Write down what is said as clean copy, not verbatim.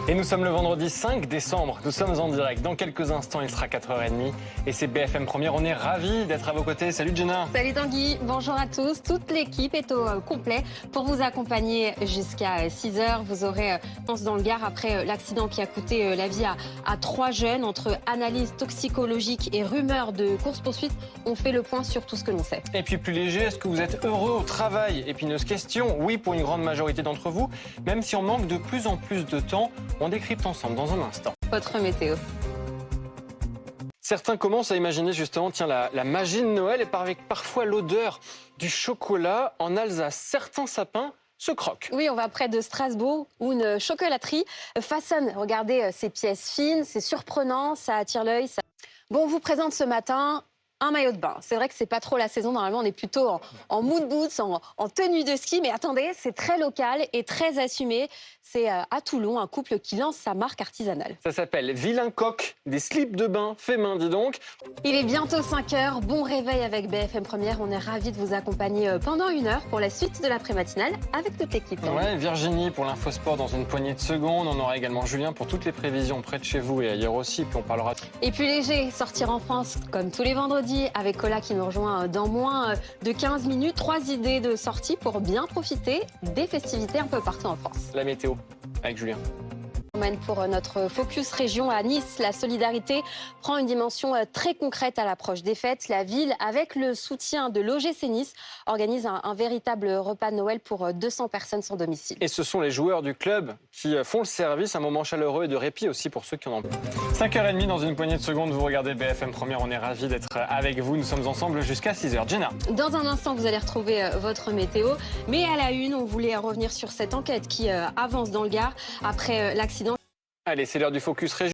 Et nous sommes le vendredi 5 décembre, nous sommes en direct. Dans quelques instants, il sera 4h30 et c'est BFM Première. On est ravis d'être à vos côtés. Salut Jenna. Salut Tanguy, bonjour à tous. Toute l'équipe est au complet pour vous accompagner jusqu'à 6h. Vous aurez pense dans le Gard après l'accident qui a coûté la vie à 3 jeunes. Entre analyse toxicologique et rumeurs de course-poursuite, on fait le point sur tout ce que l'on sait. Et puis plus léger, est-ce que vous êtes heureux au travail? Épineuse question, oui pour une grande majorité d'entre vous, même si on manque de plus en plus de temps. On décrypte ensemble dans un instant. Votre météo. Certains commencent à imaginer justement la magie de Noël et avec parfois l'odeur du chocolat. En Alsace, certains sapins se croquent. Oui, on va près de Strasbourg où une chocolaterie façonne. Regardez ces pièces fines, c'est surprenant, ça attire l'œil. Bon, on vous présente ce matin un maillot de bain. C'est vrai que c'est pas trop la saison. Normalement, on est plutôt en moon boots, en tenue de ski. Mais attendez, c'est très local et très assumé. C'est à Toulon, un couple qui lance sa marque artisanale. Ça s'appelle Vilain Coq, des slips de bain faits main, dis donc. Il est bientôt 5h. Bon réveil avec BFM Première. On est ravis de vous accompagner pendant 1 heure pour la suite de l'après-matinale avec toute l'équipe. Ouais, Virginie pour l'infosport dans une poignée de secondes. On aura également Julien pour toutes les prévisions près de chez vous et ailleurs aussi. Puis on parlera. Et puis léger, sortir en France comme tous les vendredis avec Cola qui nous rejoint dans moins de 15 minutes. 3 idées de sortie pour bien profiter des festivités un peu partout en France. La météo avec Julien. Pour notre focus région à Nice, la solidarité prend une dimension très concrète à l'approche des fêtes. La ville, avec le soutien de l'OGC Nice, organise un véritable repas de Noël pour 200 personnes sans domicile. Et ce sont les joueurs du club qui font le service, un moment chaleureux et de répit aussi pour ceux qui en ont besoin. 5h30 dans une poignée de secondes, vous regardez BFM Première, on est ravis d'être avec vous. Nous sommes ensemble jusqu'à 6h. Jenna. Dans un instant, vous allez retrouver votre météo. Mais à la une, on voulait revenir sur cette enquête qui avance dans le Gard après l'accident. Allez, c'est l'heure du focus région.